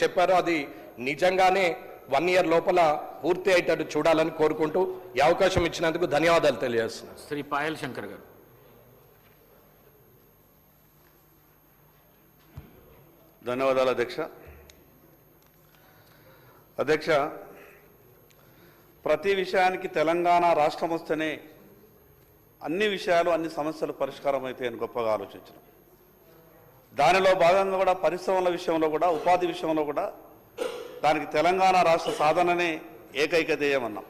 చెప్పారో అది నిజంగానే 1 ఇయర్ లోపల పూర్తి అయ్యేటట్టు చూడాలని కోరుకుంటూ ఈ అవకాశం ఇచ్చినందుకు ధన్యవాదాలు తెలియజేస్తున్నాను. శ్రీ పాయల్ శంకర్ గారు. ధన్యవాదాలు అధ్యక్ష. ప్రతి విషయానికి తెలంగాణ రాష్ట్రం వస్తేనే అన్ని విషయాలు అన్ని సమస్యలు పరిష్కారం అవుతాయని గొప్పగా ఆలోచించడం. దానిలో భాగంగా కూడా పరిశ్రమల విషయంలో కూడా ఉపాధి విషయంలో కూడా దానికి తెలంగాణ రాష్ట్ర సాధననే ఏకైక ధ్యేయం అన్నాం.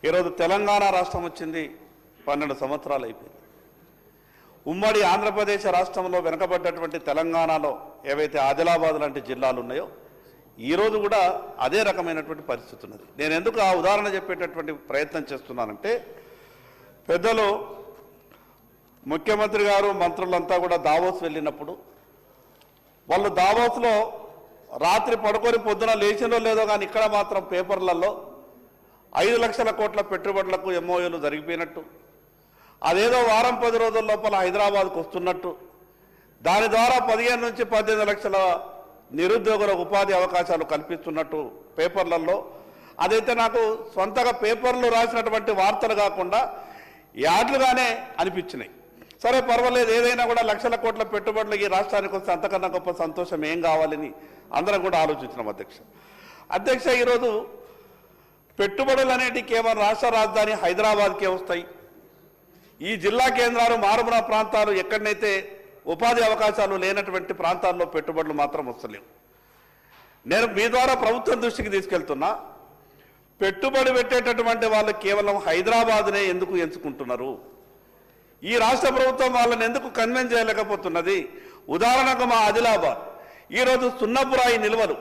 ఈరోజు తెలంగాణ రాష్ట్రం వచ్చింది 12 సంవత్సరాలు అయిపోయింది. ఉమ్మడి ఆంధ్రప్రదేశ్ రాష్ట్రంలో వెనుకబడ్డటువంటి తెలంగాణలో ఏవైతే ఆదిలాబాద్ లాంటి జిల్లాలు ఉన్నాయో ఈరోజు కూడా అదే రకమైనటువంటి పరిస్థితి ఉన్నది. నేను ఎందుకు ఆ ఉదాహరణ చెప్పేటటువంటి ప్రయత్నం చేస్తున్నానంటే, పెద్దలు ముఖ్యమంత్రి గారు మంత్రులంతా కూడా దావోస్ వెళ్ళినప్పుడు వాళ్ళు దావోస్లో రాత్రి పడుకొని పొద్దున లేచినో లేదో కానీ ఇక్కడ మాత్రం పేపర్లలో 5 లక్షల కోట్ల పెట్టుబడులకు ఎంఓయూలు జరిగిపోయినట్టు, అదేదో వారం 10 రోజుల లోపల హైదరాబాద్కు వస్తున్నట్టు, దాని ద్వారా 15 నుంచి 18 లక్షల నిరుద్యోగులకు ఉపాధి అవకాశాలు కల్పిస్తున్నట్టు పేపర్లలో, అదైతే నాకు సొంతగా పేపర్లు రాసినటువంటి వార్తలు కాకుండా యాడ్లుగానే అనిపించినాయి. సరే పర్వాలేదు, ఏదైనా కూడా లక్షల కోట్ల పెట్టుబడులు ఈ రాష్ట్రానికి వస్తే అంతకన్నా గొప్ప సంతోషం ఏం కావాలని అందరం కూడా ఆలోచించినాం అధ్యక్ష. ఈరోజు పెట్టుబడులు అనేటివి కేవలం రాష్ట్ర రాజధాని హైదరాబాద్కే వస్తాయి. ఈ జిల్లా కేంద్రాలు మారుమూల ప్రాంతాలు ఎక్కడనైతే ఉపాధి అవకాశాలు లేనటువంటి ప్రాంతాల్లో పెట్టుబడులు మాత్రం వస్తలేవు. నేను మీ ద్వారా ప్రభుత్వం దృష్టికి తీసుకెళ్తున్నా, పెట్టుబడి పెట్టేటటువంటి వాళ్ళు కేవలం హైదరాబాద్నే ఎందుకు ఎంచుకుంటున్నారు? ఈ రాష్ట్ర ప్రభుత్వం వాళ్ళని ఎందుకు కన్విన్స్ చేయలేకపోతున్నది? ఉదాహరణకు మా ఆదిలాబాద్ ఈరోజు సున్నపురాయి నిల్వలు,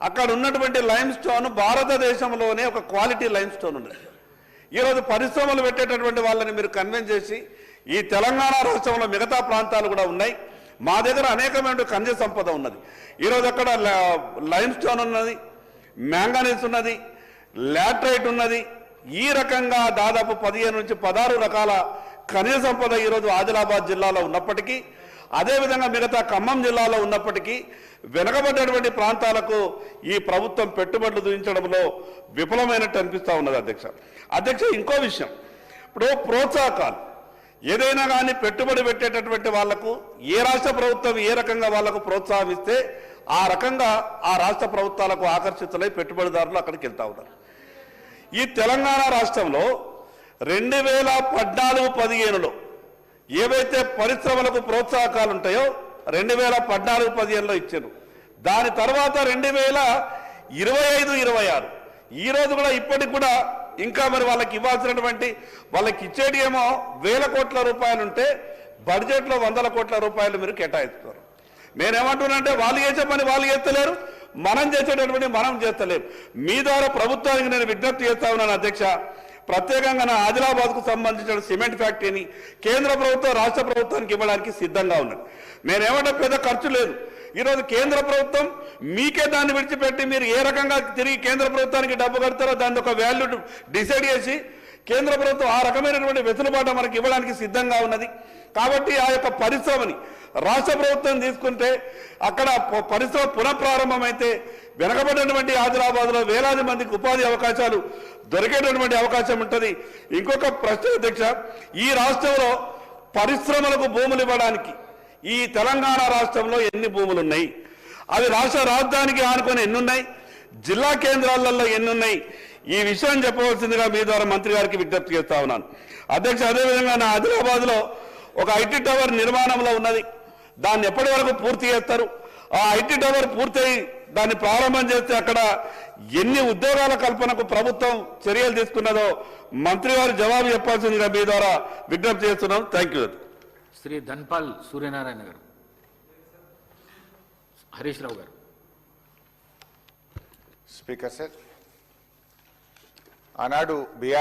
అక్కడ ఉన్నటువంటి లైమ్ స్టోన్ భారతదేశంలోనే ఒక క్వాలిటీ లైమ్ స్టోన్ ఉన్నది. ఈరోజు పరిశ్రమలు పెట్టేటటువంటి వాళ్ళని మీరు కన్విన్స్ చేసి, ఈ తెలంగాణ రాష్ట్రంలో మిగతా ప్రాంతాలు కూడా ఉన్నాయి, మా దగ్గర అనేకమైన ఖనిజ సంపద ఉన్నది. ఈరోజు అక్కడ లైమ్ స్టోన్ ఉన్నది, మ్యాంగనీస్ ఉన్నది, లాటరైట్ ఉన్నది. ఈ రకంగా దాదాపు 15 నుంచి 16 రకాల ఖనిజ సంపద ఈరోజు ఆదిలాబాద్ జిల్లాలో ఉన్నప్పటికీ, అదేవిధంగా మిగతా ఖమ్మం జిల్లాలో ఉన్నప్పటికీ వెనుకబడ్డటువంటి ప్రాంతాలకు ఈ ప్రభుత్వం పెట్టుబడులు చూపించడంలో విఫలమైనట్టు అనిపిస్తూ ఉన్నది అధ్యక్ష. ఇంకో విషయం, ఇప్పుడు ప్రోత్సాహకాలు ఏదైనా కానీ పెట్టుబడి పెట్టేటటువంటి వాళ్లకు ఏ రాష్ట్ర ప్రభుత్వం ఏ రకంగా వాళ్లకు ప్రోత్సాహమిస్తే ఆ రకంగా ఆ రాష్ట్ర ప్రభుత్వాలకు ఆకర్షితులై పెట్టుబడిదారులు అక్కడికి వెళ్తా ఉన్నారు. ఈ తెలంగాణ రాష్ట్రంలో 2014-15లో ఏవైతే పరిశ్రమలకు ప్రోత్సాహకాలు ఉంటాయో 2014-15లో ఇచ్చారు. దాని తర్వాత 2025-26 ఈ రోజు కూడా ఇప్పటికి కూడా ఇంకా మరి వాళ్ళకి ఇవ్వాల్సినటువంటి వాళ్ళకి ఇచ్చేటి ఏమో 1000 కోట్ల రూపాయలు ఉంటే బడ్జెట్లో 100 కోట్ల రూపాయలు మీరు కేటాయిస్తున్నారు. నేనేమంటున్నానంటే వాళ్ళు చేసే పని వాళ్ళు చేస్తలేరు, మనం చేసేటటువంటి మనం చేస్తలేము. మీ ద్వారా ప్రభుత్వానికి నేను విజ్ఞప్తి చేస్తా ఉన్నాను అధ్యక్ష. ప్రత్యేకంగా నా ఆదిలాబాద్కు సంబంధించిన సిమెంట్ ఫ్యాక్టరీని కేంద్ర ప్రభుత్వం రాష్ట్ర ప్రభుత్వానికి ఇవ్వడానికి సిద్ధంగా ఉన్నది. నేనేమంటే పెద్ద ఖర్చు లేదు. ఈరోజు కేంద్ర ప్రభుత్వం మీకే దాన్ని విడిచిపెట్టి మీరు ఏ రకంగా తిరిగి కేంద్ర ప్రభుత్వానికి డబ్బు కడతారో దాని ఒక వాల్యూ డిసైడ్ చేసి కేంద్ర ప్రభుత్వం ఆ రకమైనటువంటి వెసులుబాటు మనకి ఇవ్వడానికి సిద్ధంగా ఉన్నది. కాబట్టి ఆ యొక్క పరిశ్రమని రాష్ట్ర ప్రభుత్వం తీసుకుంటే అక్కడ పరిశ్రమ పునఃప్రారంభమైతే వెనకబడినటువంటి ఆదిలాబాద్లో వేలాది మందికి ఉపాధి అవకాశాలు దొరికేటటువంటి అవకాశం ఉంటుంది. ఇంకొక ప్రశ్న అధ్యక్ష, ఈ రాష్ట్రంలో పరిశ్రమలకు భూములు ఇవ్వడానికి ఈ తెలంగాణ రాష్ట్రంలో ఎన్ని భూములు ఉన్నాయి? అవి రాష్ట్ర రాజధానికి ఆనుకొని ఎన్నున్నాయి? జిల్లా కేంద్రాలలో ఎన్నున్నాయి? ఈ విషయం చెప్పవలసిందిగా మీ ద్వారా మంత్రి గారికి విజ్ఞప్తి చేస్తా ఉన్నాను అధ్యక్ష. అదేవిధంగా నా ఆదిలాబాద్లో ఒక ఐటీ టవర్ నిర్మాణంలో ఉన్నది. దాన్ని ఎప్పటి వరకు పూర్తి చేస్తారు? ఆ ఐటీ టవర్ పూర్తయి దాన్ని ప్రారంభం చేస్తే అక్కడ ఎన్ని ఉద్యోగాల కల్పనకు ప్రభుత్వం చర్యలు తీసుకున్నదో మంత్రి గారు జవాబు చెప్పాల్సిందిగా మీ ద్వారా విజ్ఞప్తి చేస్తున్నాం. Thank you. శ్రీ ధన్పాల్ సూర్యనారాయణ గారు. హరీష్ రావు గారు. స్పీకర్ సార్, ఆనాడు బీఆర్